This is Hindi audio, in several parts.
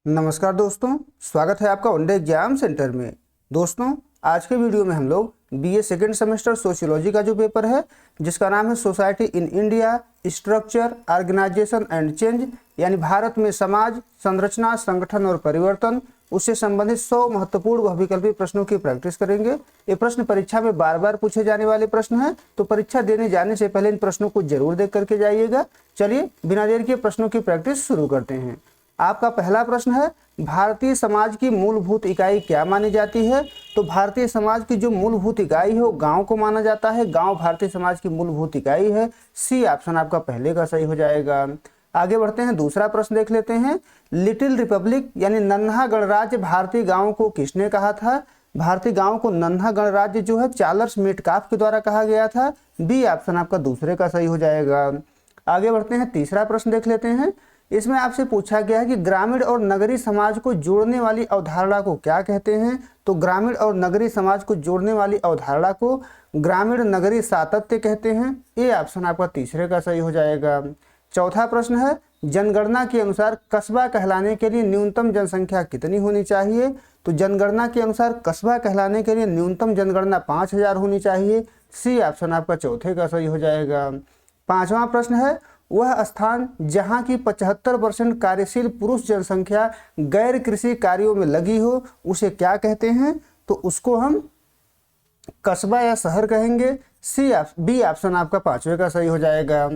नमस्कार दोस्तों, स्वागत है आपका वनडे एग्जाम सेंटर में। दोस्तों, आज के वीडियो में हम लोग बीए सेकेंड सेमेस्टर सोशियोलॉजी का जो पेपर है जिसका नाम है society in India structure organisation and change, यानी भारत में समाज संरचना संगठन और परिवर्तन, उससे संबंधित 100 महत्वपूर्ण बहुविकल्पी प्रश्नों की प्रैक्टिस करेंगे। ये प्रश्न परीक्षा में बार बार पूछे जाने वाले प्रश्न हैं, तो परीक्षा देने जाने से पहले इन प्रश्नों को जरूर देख करके जाइएगा। चलिए बिना देर के प्रश्नों की प्रैक्टिस शुरू करते हैं। आपका पहला प्रश्न है, भारतीय समाज की मूलभूत इकाई क्या मानी जाती है? तो भारतीय समाज की जो मूलभूत इकाई है वो गांव को माना जाता है। गांव भारतीय समाज की मूलभूत इकाई है। सी ऑप्शन आपका पहले का सही हो जाएगा। आगे बढ़ते हैं, दूसरा प्रश्न देख लेते हैं। लिटिल रिपब्लिक यानी नन्हा गणराज्य भारतीय गांव को किसने कहा था? भारतीय गांव को नन्हा गणराज्य जो है चार्ल्स मेटकाफ के द्वारा कहा गया था। बी ऑप्शन आपका दूसरे का सही हो जाएगा। आगे बढ़ते हैं, तीसरा प्रश्न देख लेते हैं। इसमें आपसे पूछा गया है कि ग्रामीण और नगरीय समाज को जोड़ने वाली अवधारणा को क्या कहते हैं? तो ग्रामीण और नगरीय समाज को जोड़ने वाली अवधारणा को ग्रामीण नगरीय सातत्य कहते हैं। ये ऑप्शन आपका तीसरे का सही हो जाएगा। चौथा प्रश्न है, जनगणना के अनुसार कस्बा कहलाने के लिए न्यूनतम जनसंख्या कितनी होनी चाहिए? तो जनगणना के अनुसार कस्बा कहलाने के लिए न्यूनतम जनगणना 5000 होनी चाहिए। सी ऑप्शन आपका चौथे का सही हो जाएगा। पांचवा प्रश्न है, वह स्थान जहां की 75% कार्यशील पुरुष जनसंख्या गैर कृषि कार्यों में लगी हो उसे क्या कहते हैं? तो उसको हम कस्बा या शहर कहेंगे। बी ऑप्शन आपका पांचवे का सही हो जाएगा।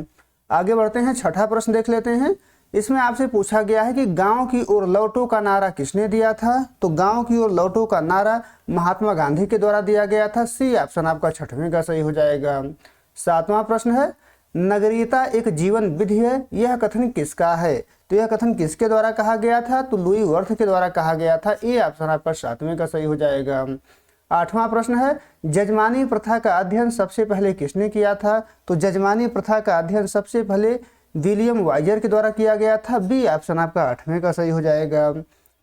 आगे बढ़ते हैं, छठा प्रश्न देख लेते हैं। इसमें आपसे पूछा गया है कि गांव की ओर लौटो का नारा किसने दिया था? तो गांव की ओर लौटो का नारा महात्मा गांधी के द्वारा दिया गया था। सी ऑप्शन आपका छठवें का सही हो जाएगा। सातवां प्रश्न है, नगरीयता एक जीवन विधि है, यह कथन किसका है? तो यह कथन किसके द्वारा कहा गया था? तो लुई वर्थ के द्वारा कहा गया था। ये ऑप्शन आपका सातवें का सही हो जाएगा। आठवां प्रश्न है, जजमानी प्रथा का अध्ययन सबसे पहले किसने किया था? तो जजमानी प्रथा का अध्ययन सबसे पहले विलियम वाइजर के द्वारा किया गया था। बी ऑप्शन आपका आठवें का सही हो जाएगा।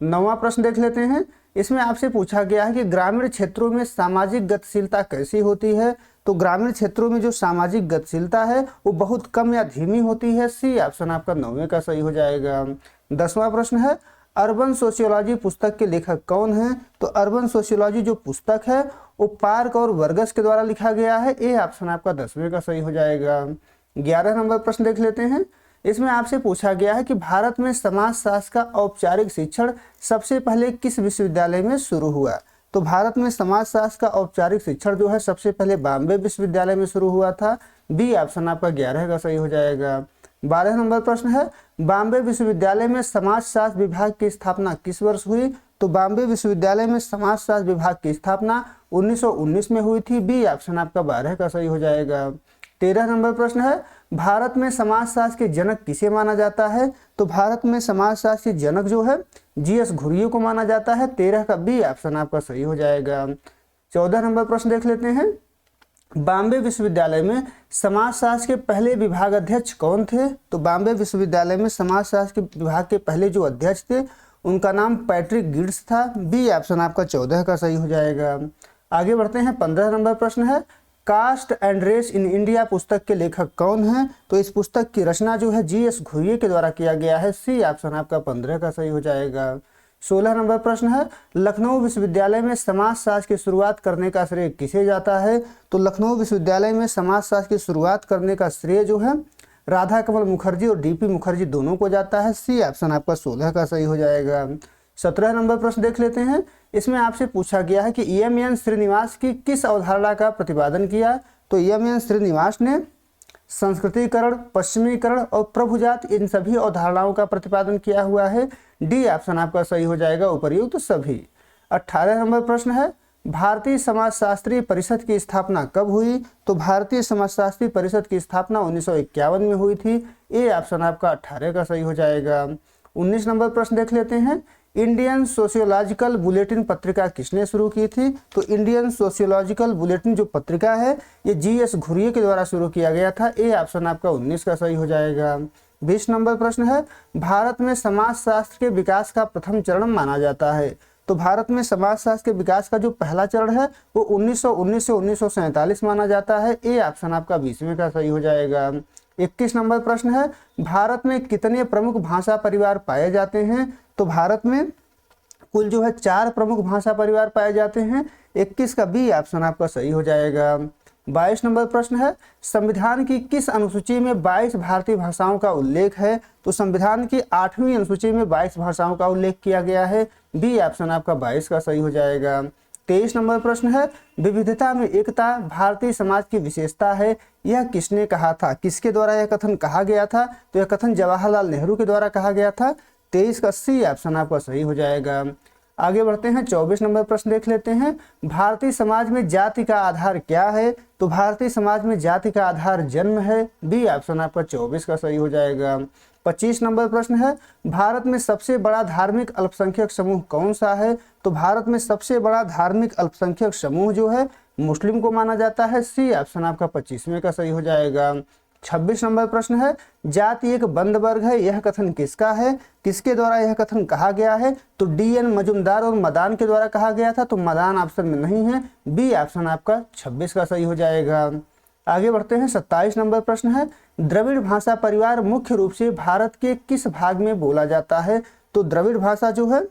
नौवां प्रश्न देख लेते हैं। इसमें आपसे पूछा गया है कि ग्रामीण क्षेत्रों में सामाजिक गतिशीलता कैसी होती है? तो ग्रामीण क्षेत्रों में जो सामाजिक गतिशीलता है वो बहुत कम या धीमी होती है। सी ऑप्शन आपका नौवें का सही हो जाएगा। 10वां प्रश्न है, अर्बन सोशियोलॉजी पुस्तक के लेखक कौन है? तो अर्बन सोशियोलॉजी जो पुस्तक है वो पार्क और वर्गस के द्वारा लिखा गया है। ए ऑप्शन आपका 10वें का सही हो जाएगा। 11 नंबर प्रश्न देख लेते हैं। इसमें आपसे पूछा गया है कि भारत में समाजशास्त्र का औपचारिक शिक्षण सबसे पहले किस विश्वविद्यालय में शुरू हुआ? तो भारत में समाजशास्त्र का औपचारिक शिक्षण जो है सबसे पहले बॉम्बे विश्वविद्यालय में शुरू हुआ था। बी ऑप्शन आपका 11 का सही हो जाएगा। 12 नंबर प्रश्न है, बॉम्बे विश्वविद्यालय में समाजशास्त्र विभाग की स्थापना किस वर्ष हुई? तो बॉम्बे विश्वविद्यालय में समाजशास्त्र विभाग की स्थापना 1919 में हुई थी। बी ऑप्शन आपका 12 का सही हो जाएगा। 13 नंबर प्रश्न है, भारत में समाजशास्त्र के जनक किसे माना जाता है? तो भारत में समाजशास्त्र के जनक जो है जीएस घुरियो को माना जाता है। 13 का बी ऑप्शन आपका सही हो जाएगा। 14 नंबर प्रश्न देख लेते हैं। बॉम्बे विश्वविद्यालय में समाजशास्त्र के पहले विभाग अध्यक्ष कौन थे? तो बॉम्बे विश्वविद्यालय में समाजशास्त्र के विभाग के पहले जो अध्यक्ष थे उनका नाम पैट्रिक गिड्स था। बी ऑप्शन आपका 14 का सही हो जाएगा। आगे बढ़ते हैं, 15 नंबर प्रश्न है, caste and race in India पुस्तक के लेखक कौन है? तो इस पुस्तक की रचना जो है जीएस घुरिये के द्वारा किया गया है। सी ऑप्शन आपका 15 का सही हो जाएगा। 16 नंबर प्रश्न है, लखनऊ विश्वविद्यालय में समाजशास्त्र की शुरुआत करने का श्रेय किसे जाता है? तो लखनऊ विश्वविद्यालय में समाजशास्त्र की शुरुआत करने का श्रेय जो है राधा कमल मुखर्जी और डीपी मुखर्जी दोनों को जाता है। सी ऑप्शन आपका 16 का सही हो जाएगा। 17 नंबर प्रश्न देख लेते हैं। इसमें आपसे पूछा गया है कि एम श्रीनिवास की किस अवधारणा का प्रतिपादन किया? तो एम श्रीनिवास ने संस्कृतिकरण, पश्चिमीकरण और प्रभुजात इन सभी अवधारणाओं का प्रतिपादन किया हुआ है। डी ऑप्शन आपका सही हो जाएगा, उपर्युक्त तो सभी। 18 नंबर प्रश्न है, भारतीय समाजशास्त्री परिषद की स्थापना कब हुई? तो भारतीय समाजशास्त्री परिषद की स्थापना 1951 में हुई थी। ए ऑप्शन आपका 18 का सही हो जाएगा। 19 नंबर प्रश्न देख लेते हैं। इंडियन सोशियोलॉजिकल बुलेटिन पत्रिका किसने शुरू की थी? तो इंडियन सोशियोलॉजिकल बुलेटिन जो पत्रिका है ये जीएस घुरिये के द्वारा शुरू किया गया था। ए ऑप्शन आपका 19 का सही हो जाएगा। 20 नंबर प्रश्न है, भारत में समाजशास्त्र के विकास का प्रथम चरण माना जाता है। तो भारत में समाजशास्त्र के विकास का जो पहला चरण है वो 1919 से 1947 माना जाता है। ए ऑप्शन आपका 20वें का सही हो जाएगा। 21 नंबर प्रश्न है, भारत में कितने प्रमुख भाषा परिवार पाए जाते हैं? तो भारत में कुल जो है 4 प्रमुख भाषा परिवार पाए जाते हैं। 21 का बी ऑप्शन आपका सही हो जाएगा। 22 नंबर प्रश्न है, संविधान की किस अनुसूची में 22 भारतीय भाषाओं का उल्लेख है? तो संविधान की 8वीं अनुसूची में 22 भाषाओं का उल्लेख किया गया है। बी ऑप्शन आपका 22 का सही हो जाएगा। 23 नंबर प्रश्न है, विविधता में एकता भारतीय समाज की विशेषता है, यह किसने कहा था? किसके द्वारा यह कथन कहा गया था? तो यह कथन जवाहरलाल नेहरू के द्वारा कहा गया था। 23 का सी ऑप्शन आपका सही हो जाएगा। आगे बढ़ते हैं, 24 नंबर प्रश्न देख लेते हैं। भारतीय समाज में जाति का आधार क्या है? तो भारतीय समाज में जाति का आधार जन्म है। बी ऑप्शन आपका 24 का सही हो जाएगा। 25 नंबर प्रश्न है, भारत में सबसे बड़ा धार्मिक अल्पसंख्यक समूह कौन सा है? तो भारत में सबसे बड़ा धार्मिक अल्पसंख्यक समूह जो है मुस्लिम को माना जाता है। सी ऑप्शन आपका 25वें का सही हो जाएगा। 26 नंबर प्रश्न है, जाति एक बंद वर्ग है, यह कथन किसका है? किसके द्वारा यह कथन कहा गया है? तो DN मजुमदार और मदान के द्वारा कहा गया था। तो मदान ऑप्शन में नहीं है। बी ऑप्शन आपका 26 का सही हो जाएगा। आगे बढ़ते हैं, 27 नंबर प्रश्न है, द्रविड़ भाषा परिवार मुख्य रूप से भारत के किस भाग में बोला जाता है? तो द्रविड़ भाषा जो है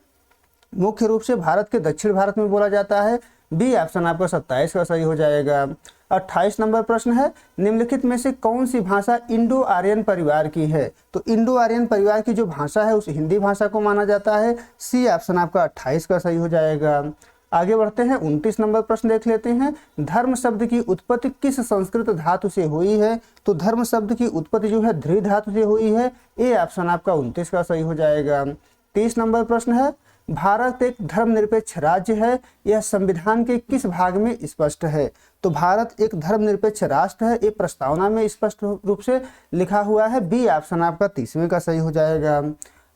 मुख्य रूप से भारत के दक्षिण भारत में बोला जाता है। बी ऑप्शन आपका 27 का सही हो जाएगा। 28 नंबर प्रश्न है, निम्नलिखित में से कौन सी भाषा इंडो आर्यन परिवार की है? तो इंडो आर्यन परिवार की जो भाषा है उस हिंदी भाषा को माना जाता है। सी ऑप्शन आपका 28 का सही हो जाएगा। आगे बढ़ते हैं, 29 नंबर प्रश्न देख लेते हैं। धर्म शब्द की उत्पत्ति किस संस्कृत धातु से हुई है? तो धर्म शब्द की उत्पत्ति जो है धृ धातु से हुई है। ए ऑप्शन आपका 29 का सही हो जाएगा। 30 नंबर प्रश्न है, भारत एक धर्मनिरपेक्ष राज्य है, यह संविधान के किस भाग में स्पष्ट है? तो भारत एक धर्मनिरपेक्ष राष्ट्र है, ये प्रस्तावना में स्पष्ट रूप से लिखा हुआ है। बी ऑप्शन आपका 30वें का सही हो जाएगा।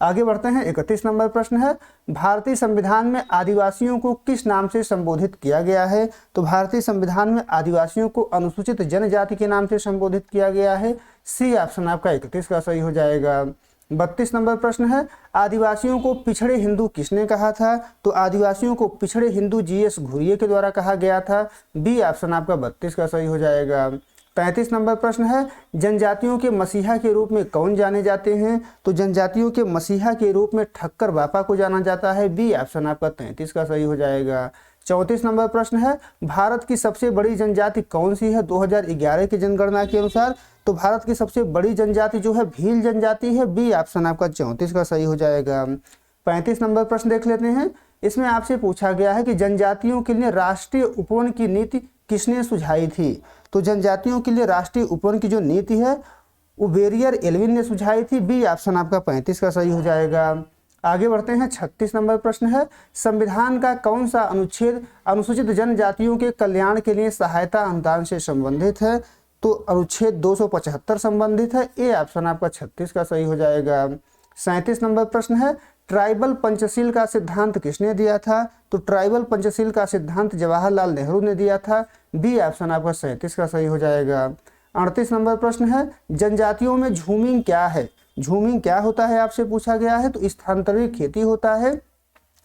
आगे बढ़ते हैं, 31 नंबर प्रश्न है, भारतीय संविधान में आदिवासियों को किस नाम से संबोधित किया गया है? तो भारतीय संविधान में आदिवासियों को अनुसूचित जनजाति के नाम से संबोधित किया गया है। सी ऑप्शन आपका 31 का सही हो जाएगा। 32 नंबर प्रश्न है, आदिवासियों को पिछड़े हिंदू किसने कहा था? तो आदिवासियों को पिछड़े हिंदू GS घुरिये के द्वारा कहा गया था। बी ऑप्शन आपका 32 का सही हो जाएगा। 35 नंबर प्रश्न है, जनजातियों के मसीहा के रूप में कौन जाने जाते हैं? तो जनजातियों के मसीहा के रूप में ठक्कर बापा को जाना जाता है। बी ऑप्शन आपका 33 का सही हो जाएगा। 34 नंबर प्रश्न है, भारत की सबसे बड़ी जनजाति कौन सी है 2011 की जनगणना के अनुसार? तो भारत की सबसे बड़ी जनजाति जो है भील जनजाति है। बी ऑप्शन आपका 34 का सही हो जाएगा। 35 नंबर प्रश्न देख लेते हैं। इसमें आपसे पूछा गया है कि जनजातियों के लिए राष्ट्रीय उपवन की नीति किसने सुझाई थी? तो जनजातियों के लिए राष्ट्रीय उपवन की जो नीति है वो बेरियर एल्विन ने सुझाई थी। बी ऑप्शन आपका 35 का सही हो जाएगा। आगे बढ़ते हैं, 36 नंबर प्रश्न है, संविधान का कौन सा अनुच्छेद अनुसूचित जनजातियों के कल्याण के लिए सहायता अनुदान से संबंधित है? तो अनुच्छेद 275 संबंधित है। ए ऑप्शन आपका 36 का सही हो जाएगा। 37 नंबर प्रश्न है, ट्राइबल पंचशील का सिद्धांत किसने दिया था? तो ट्राइबल पंचशील का सिद्धांत जवाहरलाल नेहरू ने दिया था। बी ऑप्शन आपका 37 का सही हो जाएगा। 38 नंबर प्रश्न है, जनजातियों में झूमिंग क्या है? झूमिंग क्या होता है आपसे पूछा गया है। तो स्थानांतरित खेती होता है।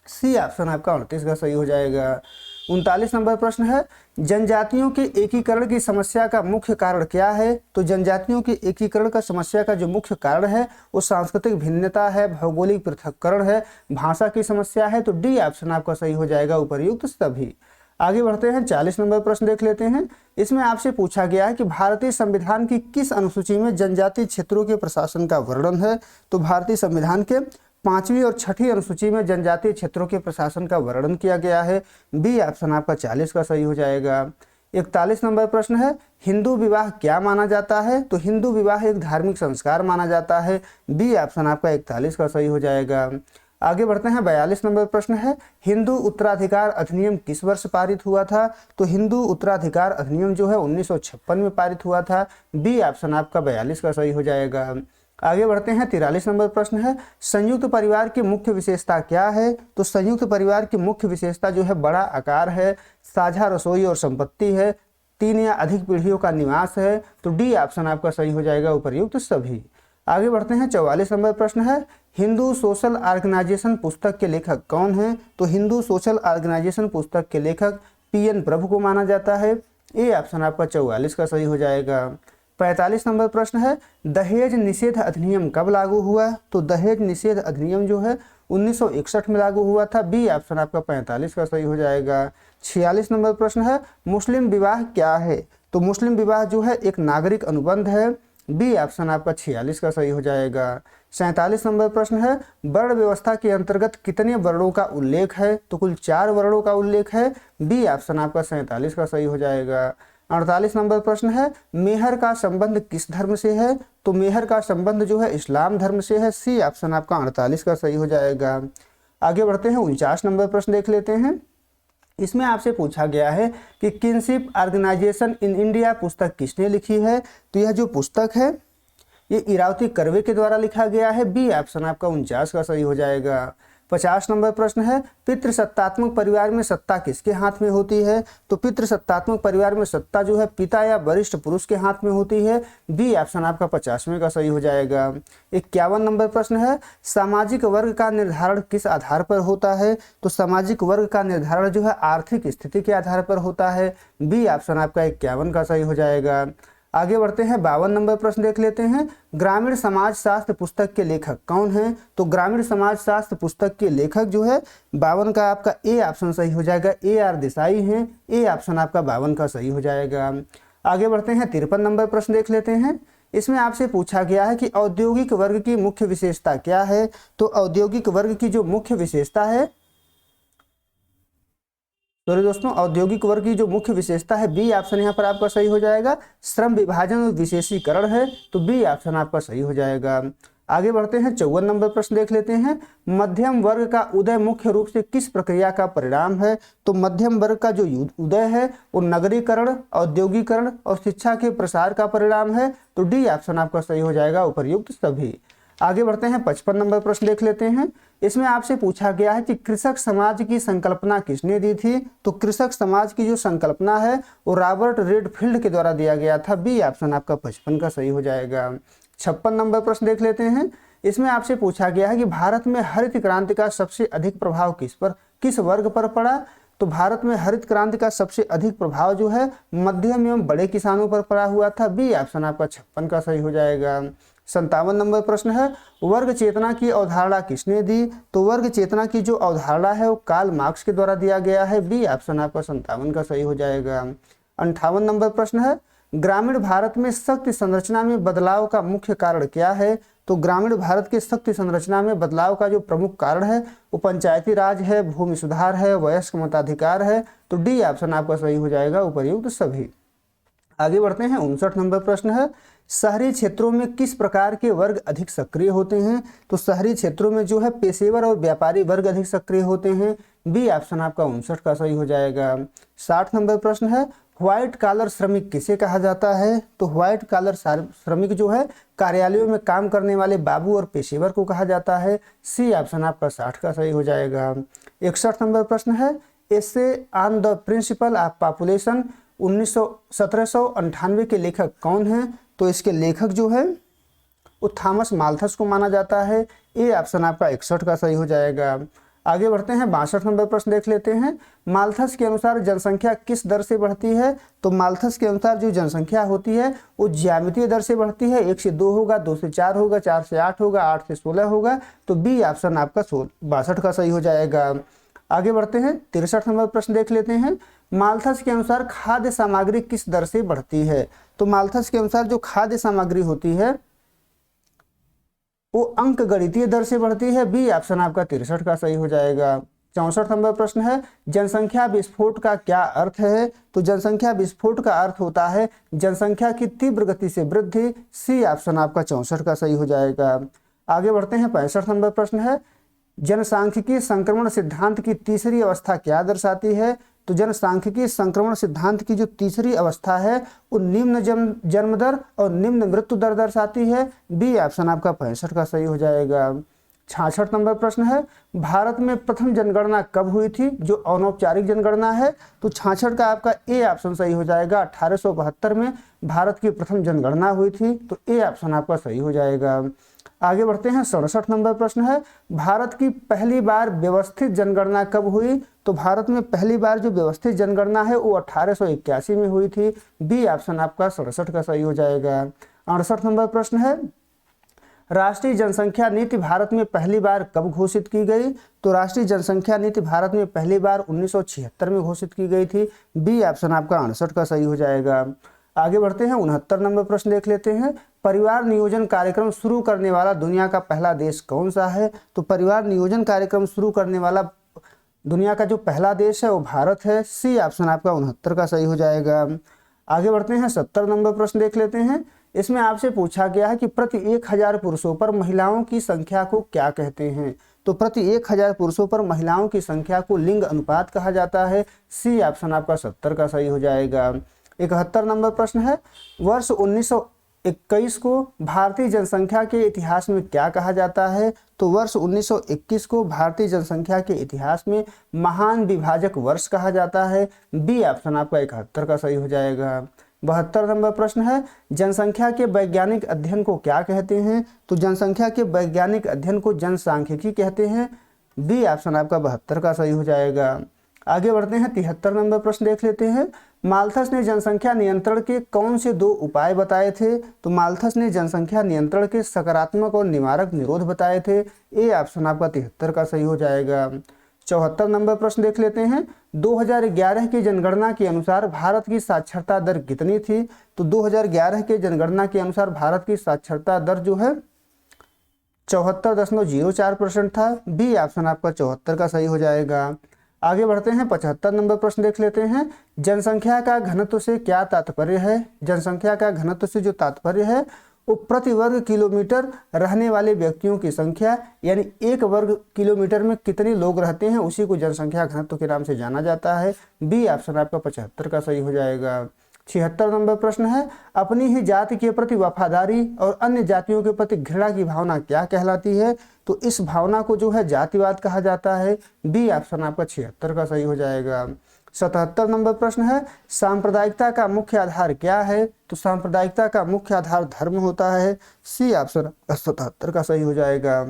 सी ऑप्शन आपका 38 का सही हो जाएगा। 39 नंबर प्रश्न है, जनजातियों के एकीकरण की समस्या का मुख्य कारण क्या है? तो जनजातियों के एकीकरण का समस्या का जो मुख्य कारण है वो सांस्कृतिक भिन्नता है, भौगोलिक पृथक्करण है, भाषा की समस्या है। तो डी ऑप्शन आपका सही हो जाएगा, उपर्युक्त सभी। आगे बढ़ते हैं, 40 नंबर प्रश्न देख लेते हैं। इसमें आपसे पूछा गया है कि भारतीय संविधान की किस अनुसूची में जनजातीय क्षेत्रों के प्रशासन का वर्णन है? तो भारतीय संविधान के 5वीं और 6ठी अनुसूची में जनजातीय क्षेत्रों के प्रशासन का वर्णन किया गया है। बी ऑप्शन आपका 40 का सही हो जाएगा। 41 नंबर प्रश्न है, हिंदू विवाह क्या माना जाता है? तो हिंदू विवाह एक धार्मिक संस्कार माना जाता है। बी ऑप्शन आपका 41 का सही हो जाएगा। आगे बढ़ते हैं, 42 नंबर प्रश्न है, हिंदू उत्तराधिकार अधिनियम किस वर्ष पारित हुआ था? तो हिंदू उत्तराधिकार अधिनियम जो है 1956 में पारित हुआ था। बी ऑप्शन आपका 42 का सही हो जाएगा। आगे बढ़ते हैं, 43 नंबर प्रश्न है, संयुक्त परिवार की मुख्य विशेषता क्या है? तो संयुक्त परिवार की मुख्य विशेषता जो है बड़ा आकार है, साझा रसोई और संपत्ति है, 3 या अधिक पीढ़ियों का निवास है। तो डी ऑप्शन आपका सही हो जाएगा, उपर्युक्त सभी। आगे बढ़ते हैं, 44 नंबर प्रश्न है, हिंदू सोशल ऑर्गेनाइजेशन पुस्तक के लेखक कौन है? तो हिंदू सोशल ऑर्गेनाइजेशन पुस्तक के लेखक PN प्रभु को माना जाता है। ए ऑप्शन आपका 44 का सही हो जाएगा। 45 नंबर प्रश्न है, दहेज निषेध अधिनियम कब लागू हुआ? तो दहेज निषेध अधिनियम जो है 1961 में लागू हुआ था। बी ऑप्शन आपका 45 का सही हो जाएगा। 46 नंबर प्रश्न है, मुस्लिम विवाह क्या है? तो मुस्लिम विवाह जो है एक नागरिक अनुबंध है। बी ऑप्शन आपका 46 का सही हो जाएगा। 47 नंबर प्रश्न है, वर्ण व्यवस्था के अंतर्गत कितने वर्णों का उल्लेख है? तो कुल 4 वर्णों का उल्लेख है। बी ऑप्शन आपका 47 का सही हो जाएगा। 48 नंबर प्रश्न है, मेहर का संबंध किस धर्म से है? तो मेहर का संबंध जो है इस्लाम धर्म से है। सी ऑप्शन आपका 48 का सही हो जाएगा। आगे बढ़ते हैं, 49 नंबर प्रश्न देख लेते हैं। इसमें आपसे पूछा गया है कि किनशिप ऑर्गेनाइजेशन इन इंडिया पुस्तक किसने लिखी है? तो यह जो पुस्तक है ये इरावती कर्वे के द्वारा लिखा गया है। बी ऑप्शन आपका 49 का सही हो जाएगा। 50 नंबर प्रश्न है, पितृसत्तात्मक परिवार में सत्ता किसके हाथ में होती है? तो पितृसत्तात्मक परिवार में सत्ता जो है पिता या वरिष्ठ पुरुष के हाथ में होती है। बी ऑप्शन आपका 50वें का सही हो जाएगा। 51 नंबर प्रश्न है, सामाजिक वर्ग का निर्धारण किस आधार पर होता है? तो सामाजिक वर्ग का निर्धारण जो है आर्थिक स्थिति के आधार पर होता है। बी ऑप्शन आपका 51 का सही हो जाएगा। आगे बढ़ते हैं, 52 नंबर प्रश्न देख लेते हैं। ग्रामीण समाज शास्त्र पुस्तक के लेखक कौन हैं? तो ग्रामीण समाज शास्त्र पुस्तक के लेखक जो है 52 का आपका ए ऑप्शन सही हो जाएगा। AR देसाई हैं। ए ऑप्शन आपका 52 का सही हो जाएगा। आगे बढ़ते हैं, 53 नंबर प्रश्न देख लेते हैं। इसमें आपसे पूछा गया है कि औद्योगिक वर्ग की मुख्य विशेषता क्या है? तो औद्योगिक वर्ग की जो मुख्य विशेषता है, तो दोस्तों औद्योगिक वर्ग की जो मुख्य विशेषता है, बी ऑप्शन यहाँ पर आपका सही हो जाएगा, श्रम विभाजन और विशेषीकरण है। तो बी ऑप्शन आपका सही हो जाएगा। आगे बढ़ते हैं, 54 नंबर प्रश्न देख लेते हैं। मध्यम वर्ग का उदय मुख्य रूप से किस प्रक्रिया का परिणाम है? तो मध्यम वर्ग का जो उदय है वो नगरीकरण, औद्योगिकरण और शिक्षा के प्रसार का परिणाम है। तो डी ऑप्शन आपका सही हो जाएगा, उपर्युक्त सभी। आगे बढ़ते हैं, 55 नंबर प्रश्न देख लेते हैं। इसमें आपसे पूछा गया है कि कृषक समाज की संकल्पना किसने दी थी? तो कृषक समाज की जो संकल्पना है वो रॉबर्ट रेडफील्ड के द्वारा दिया गया था। बी ऑप्शन आपका 55 का सही हो जाएगा। 56 नंबर प्रश्न देख लेते हैं। इसमें आपसे पूछा गया है कि भारत में हरित क्रांति का सबसे अधिक प्रभाव किस वर्ग पर पड़ा? तो भारत में हरित क्रांति का सबसे अधिक प्रभाव जो है मध्यम एवं बड़े किसानों पर पड़ा हुआ था। बी ऑप्शन आपका 56 का सही हो जाएगा। 57 नंबर प्रश्न है, वर्ग चेतना की अवधारणा किसने दी? तो वर्ग चेतना की जो अवधारणा है वो कार्ल मार्क्स के द्वारा दिया गया है। बी ऑप्शन आपका 57 का सही हो जाएगा। 58 नंबर प्रश्न है, ग्रामीण भारत में शक्ति संरचना में बदलाव का मुख्य कारण क्या है? तो ग्रामीण भारत के शक्ति संरचना में बदलाव का जो प्रमुख कारण है वो पंचायती राज है, भूमि सुधार है, वयस्क मताधिकार है। तो डी ऑप्शन आपका सही हो जाएगा, उपर्युक्त सभी। आगे बढ़ते हैं, 59 नंबर प्रश्न है, शहरी क्षेत्रों में किस प्रकार के वर्ग अधिक सक्रिय होते हैं? तो शहरी क्षेत्रों में जो है पेशेवर और व्यापारी वर्ग अधिक सक्रिय होते हैं। बी ऑप्शन आपका 59 का सही हो जाएगा। 60 नंबर प्रश्न है, व्हाइट कॉलर श्रमिक किसे कहा जाता है? तो व्हाइट कॉलर श्रमिक जो है कार्यालयों में काम करने वाले बाबू और पेशेवर को कहा जाता है। सी ऑप्शन आपका 60 का सही हो जाएगा। 61 नंबर प्रश्न है, essay on the principle of population 1798 के लेखक कौन हैं? तो इसके लेखक जो है वो थॉमस माल्थस को माना जाता है। ए ऑप्शन आपका 61 का सही हो जाएगा। आगे बढ़ते हैं, 62 नंबर प्रश्न देख लेते हैं। माल्थस के अनुसार जनसंख्या किस दर से बढ़ती है? तो माल्थस के अनुसार जो जनसंख्या होती है वो ज्यामितीय दर से बढ़ती है। 1 से 2 होगा, 2 से 4 होगा, 4 से 8 होगा, 8 से 16 होगा। तो बी ऑप्शन आपका 62 का सही हो जाएगा। आगे बढ़ते हैं, 63 नंबर प्रश्न देख लेते हैं। माल्थस के अनुसार खाद्य सामग्री किस दर से बढ़ती है? तो माल्थस के अनुसार जो खाद्य सामग्री होती है वो अंक गणितीय दर से बढ़ती है। बी ऑप्शन आपका 63 का सही हो जाएगा। 64 नंबर प्रश्न है, जनसंख्या विस्फोट का क्या अर्थ है? तो जनसंख्या विस्फोट का अर्थ होता है जनसंख्या की तीव्र गति से वृद्धि। सी ऑप्शन आपका 64 का सही हो जाएगा। आगे बढ़ते हैं, 65 नंबर प्रश्न है, जनसांख्यिकी संक्रमण सिद्धांत की तीसरी अवस्था क्या दर्शाती है? तो जनसांख्यिकी संक्रमण सिद्धांत की जो तीसरी अवस्था है वो निम्न जन्म दर और निम्न मृत्यु दर दर्शाती है। बी ऑप्शन आपका 65 का सही हो जाएगा। 66 नंबर प्रश्न है, भारत में प्रथम जनगणना कब हुई थी? जो अनौपचारिक जनगणना है। तो 66 का आपका ए ऑप्शन सही हो जाएगा। 1872 में भारत की प्रथम जनगणना हुई थी। तो ए ऑप्शन आपका सही हो जाएगा। आगे बढ़ते हैं। 67 नंबर प्रश्न है, भारत की पहली बार व्यवस्थित जनगणना कब हुई? तो भारत में पहली बार जो व्यवस्थित जनगणना है वो 1881 में हुई थी। बी ऑप्शन आपका 67 का सही हो जाएगा। 68 नंबर प्रश्न है, राष्ट्रीय जनसंख्या नीति भारत में पहली बार कब घोषित की गई? तो राष्ट्रीय जनसंख्या नीति भारत में पहली बार 1976 में घोषित की गई थी। बी ऑप्शन आपका 68 का सही हो जाएगा। आगे बढ़ते हैं। 69 नंबर प्रश्न देख लेते हैं। परिवार नियोजन कार्यक्रम शुरू करने वाला दुनिया का पहला देश कौन सा है? तो परिवार नियोजन कार्यक्रम शुरू करने वाला दुनिया का जो पहला देश है वो भारत है। सी ऑप्शन आपका 69 का सही हो जाएगा। आगे बढ़ते हैं। 70 नंबर प्रश्न देख लेते हैं। इसमें आपसे पूछा गया है कि प्रति 1000 पुरुषों पर महिलाओं की संख्या को क्या कहते हैं? तो प्रति 1000 पुरुषों पर महिलाओं की संख्या को लिंग अनुपात कहा जाता है। सी ऑप्शन आपका 70 का सही हो जाएगा। 71 नंबर प्रश्न है, वर्ष 1921 को भारतीय जनसंख्या के इतिहास में क्या कहा जाता है? तो वर्ष 1921 को भारतीय जनसंख्या के इतिहास में महान विभाजक वर्ष कहा जाता है। बी ऑप्शन आपका 71 का सही हो जाएगा। 72 नंबर प्रश्न है, जनसंख्या के वैज्ञानिक अध्ययन को क्या कहते हैं? तो जनसंख्या के वैज्ञानिक अध्ययन को जनसांख्यिकी कहते हैं। बी ऑप्शन आपका 72 का सही हो जाएगा। आगे बढ़ते हैं। 73 नंबर प्रश्न देख लेते हैं। माल्थस ने जनसंख्या नियंत्रण के कौन से 2 उपाय बताए थे? तो माल्थस ने जनसंख्या नियंत्रण के सकारात्मक और निवारक निरोध बताए थे। ए ऑप्शन आपका 73 का सही हो जाएगा। 74 नंबर प्रश्न देख लेते हैं। 2011 की जनगणना के अनुसार भारत की साक्षरता दर कितनी थी? तो 2011 के जनगणना के अनुसार भारत की साक्षरता दर जो है 74.04% था। बी ऑप्शन आपका 74 का सही हो जाएगा। आगे बढ़ते हैं। 75 नंबर प्रश्न देख लेते हैं। जनसंख्या का घनत्व से क्या तात्पर्य है? जनसंख्या का घनत्व से जो तात्पर्य है वो प्रति वर्ग किलोमीटर रहने वाले व्यक्तियों की संख्या, यानी 1 वर्ग किलोमीटर में कितने लोग रहते हैं उसी को जनसंख्या घनत्व के नाम से जाना जाता है। बी ऑप्शन आपका 75 का सही हो जाएगा। 76 नंबर प्रश्न है, अपनी ही जाति के प्रति वफादारी और अन्य जातियों के प्रति घृणा की भावना क्या कहलाती है? तो इस भावना को जो है जातिवाद कहा जाता है। बी ऑप्शन आपका 76 का सही हो जाएगा। 77 नंबर प्रश्न है, सांप्रदायिकता का मुख्य आधार क्या है? तो सांप्रदायिकता का मुख्य आधार धर्म होता है। सी ऑप्शन 77 का सही हो जाएगा।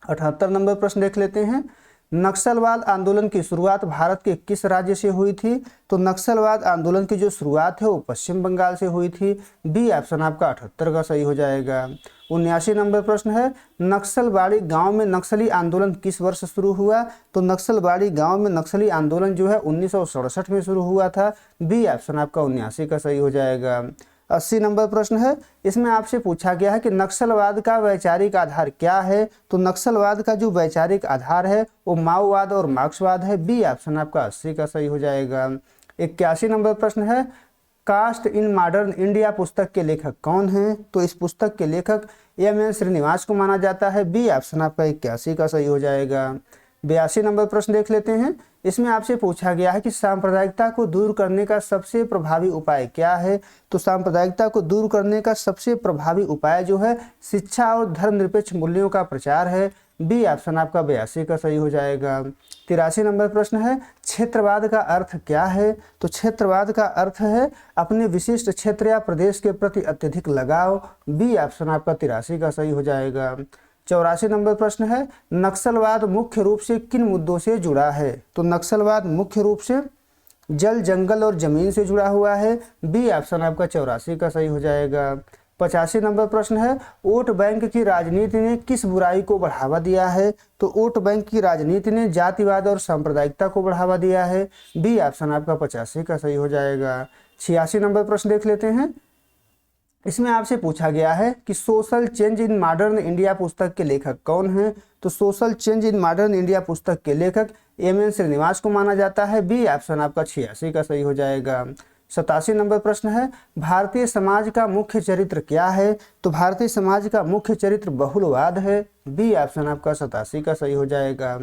78 नंबर प्रश्न देख लेते हैं। नक्सलवाद आंदोलन की शुरुआत भारत के किस राज्य से हुई थी? तो नक्सलवाद आंदोलन की जो शुरुआत है वो पश्चिम बंगाल से हुई थी। बी ऑप्शन आपका 78 का सही हो जाएगा। 79 नंबर प्रश्न है, नक्सलबाड़ी गांव में नक्सली आंदोलन किस वर्ष शुरू हुआ? तो नक्सलबाड़ी गांव में नक्सली आंदोलन जो है 1967 में शुरू हुआ था। बी ऑप्शन आपका 79 का सही हो जाएगा। 80 नंबर प्रश्न है, इसमें आपसे पूछा गया है कि नक्सलवाद का वैचारिक आधार क्या है? तो नक्सलवाद का जो वैचारिक आधार है वो माओवाद और मार्क्सवाद है। बी ऑप्शन आपका 80 का सही हो जाएगा। 81 नंबर प्रश्न है, कास्ट इन मॉडर्न इंडिया पुस्तक के लेखक कौन हैं? तो इस पुस्तक के लेखक एम श्रीनिवास को माना जाता है। बी ऑप्शन आपका 81 का सही हो जाएगा। 82 नंबर प्रश्न देख लेते हैं। इसमें आपसे पूछा गया है कि सांप्रदायिकता को दूर करने का सबसे प्रभावी उपाय क्या है? तो सांप्रदायिकता को दूर करने का सबसे प्रभावी उपाय जो है शिक्षा और धर्मनिरपेक्ष मूल्यों का प्रचार है। बी ऑप्शन आपका 82 का सही हो जाएगा। 83 नंबर प्रश्न है, क्षेत्रवाद का अर्थ क्या है? तो क्षेत्रवाद का अर्थ है अपने विशिष्ट क्षेत्र या प्रदेश के प्रति अत्यधिक लगाव। बी ऑप्शन आपका 83 का सही हो जाएगा। 84 नंबर प्रश्न है, नक्सलवाद मुख्य रूप से किन मुद्दों से जुड़ा है? तो नक्सलवाद मुख्य रूप से जल, जंगल और जमीन से जुड़ा हुआ है। बी ऑप्शन आपका 84 का सही हो जाएगा। 85 नंबर प्रश्न है, वोट बैंक की राजनीति ने किस बुराई को बढ़ावा दिया है? तो वोट बैंक की राजनीति ने जातिवाद और सांप्रदायिकता को बढ़ावा दिया है। बी ऑप्शन आपका 85 का सही हो जाएगा। 86 नंबर प्रश्न देख लेते हैं। इसमें आपसे पूछा गया है कि social change in modern India पुस्तक के लेखक कौन हैं? तो social change in modern India पुस्तक के लेखक एम श्रीनिवास को माना जाता है। बी ऑप्शन आपका 86 का सही हो जाएगा। 87 नंबर प्रश्न है, भारतीय समाज का मुख्य चरित्र क्या है? तो भारतीय समाज का मुख्य चरित्र बहुलवाद है। बी ऑप्शन आपका 87 का सही हो जाएगा।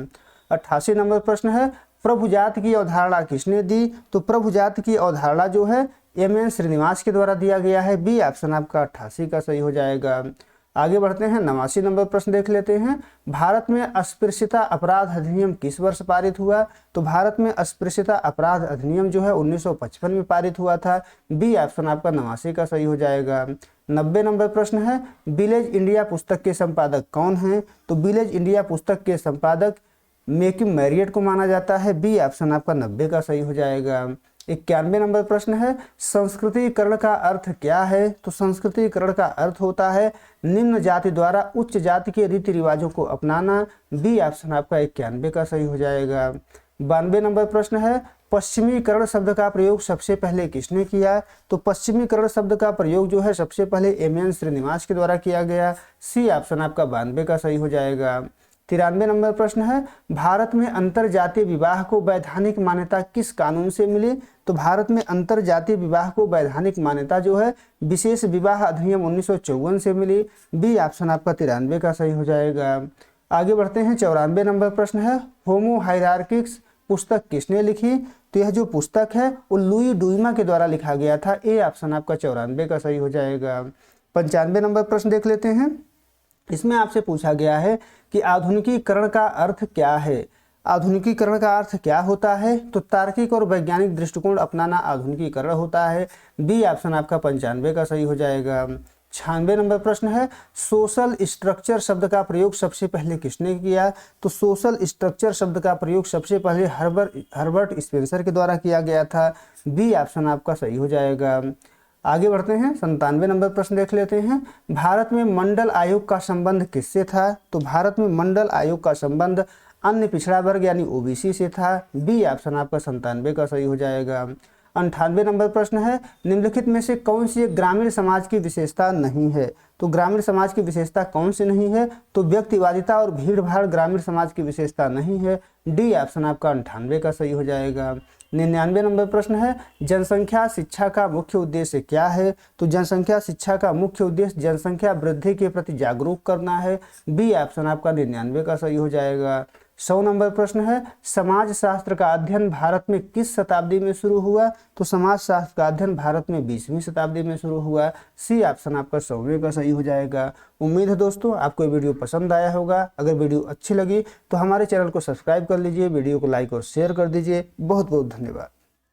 88 नंबर प्रश्न है, प्रभु जाति की अवधारणा किसने दी? तो प्रभु जाति की अवधारणा जो है एम श्रीनिवास के द्वारा दिया गया है। बी ऑप्शन आपका 88 का सही हो जाएगा। आगे बढ़ते हैं, 89 नंबर प्रश्न देख लेते हैं। भारत में अस्पृश्यता अपराध अधिनियम किस वर्ष पारित हुआ? तो भारत में अस्पृश्यता अपराध अधिनियम जो है 1955 में पारित हुआ था। बी ऑप्शन आपका 89 का सही हो जाएगा। 90 नंबर प्रश्न है, विलेज इंडिया पुस्तक के संपादक कौन हैं? तो विलेज इंडिया पुस्तक के संपादक मेकिंग मैरियट को माना जाता है। बी ऑप्शन आपका 90 का सही हो जाएगा। 91 नंबर प्रश्न है, संस्कृतिकरण का अर्थ क्या है? तो संस्कृतिकरण का अर्थ होता है निम्न जाति द्वारा उच्च जाति के रीति रिवाजों को अपनाना। बी ऑप्शन आपका 91 का सही हो जाएगा। 92 नंबर प्रश्न है, पश्चिमीकरण शब्द का प्रयोग सबसे पहले किसने किया? तो पश्चिमीकरण शब्द का प्रयोग जो है सबसे पहले एम.एन. श्रीनिवास के द्वारा किया गया। सी ऑप्शन आपका 92 का सही हो जाएगा। 93 नंबर प्रश्न है, भारत में अंतर जातीय विवाह को वैधानिक मान्यता किस कानून से मिली? तो भारत में अंतर जातीय विवाह को वैधानिक मान्यता जो है विशेष विवाह अधिनियम 1954 से मिली। बी ऑप्शन आपका 93 का सही हो जाएगा। आगे बढ़ते हैं, 94 नंबर प्रश्न है, होमो हायरार्किक्स पुस्तक किसने लिखी? तो यह जो पुस्तक है वो लुई डुइमा के द्वारा लिखा गया था। ए ऑप्शन आपका 94 का सही हो जाएगा। 95 नंबर प्रश्न देख लेते हैं। इसमें आपसे पूछा गया है कि आधुनिकीकरण का अर्थ क्या है? आधुनिकीकरण का अर्थ क्या होता है? तो तार्किक और वैज्ञानिक दृष्टिकोण अपनाना आधुनिकीकरण होता है। बी ऑप्शन आपका 95 का सही हो जाएगा। 96 नंबर प्रश्न है, सोशल स्ट्रक्चर शब्द का प्रयोग सबसे पहले किसने किया? तो सोशल स्ट्रक्चर शब्द का प्रयोग सबसे पहले हर्बर्ट स्पेंसर के द्वारा किया गया था। बी ऑप्शन आपका सही हो जाएगा। आगे बढ़ते हैं, 97 नंबर प्रश्न देख लेते हैं। भारत में मंडल आयोग का संबंध किससे था? तो भारत में मंडल आयोग का संबंध अन्य पिछड़ा वर्ग यानी ओबीसी से था। बी ऑप्शन आपका 97 का सही हो जाएगा। 98 नंबर प्रश्न है, निम्नलिखित में से कौन सी एक ग्रामीण समाज की विशेषता नहीं है? तो ग्रामीण समाज की विशेषता कौन सी नहीं है? तो व्यक्तिवादिता और भीड़भाड़ ग्रामीण समाज की विशेषता नहीं है। डी ऑप्शन आपका 98 का सही हो जाएगा। 99 नंबर प्रश्न है, जनसंख्या शिक्षा का मुख्य उद्देश्य क्या है? तो जनसंख्या शिक्षा का मुख्य उद्देश्य जनसंख्या वृद्धि के प्रति जागरूक करना है। बी ऑप्शन आपका 99 का सही हो जाएगा। 100 नंबर प्रश्न है, समाज शास्त्र का अध्ययन भारत में किस शताब्दी में शुरू हुआ? तो समाज शास्त्र का अध्ययन भारत में 20वीं शताब्दी में शुरू हुआ। सी ऑप्शन आपका 100वें का सही हो जाएगा। उम्मीद है दोस्तों आपको ये वीडियो पसंद आया होगा। अगर वीडियो अच्छी लगी तो हमारे चैनल को सब्सक्राइब कर लीजिए, वीडियो को लाइक और शेयर कर दीजिए। बहुत बहुत धन्यवाद।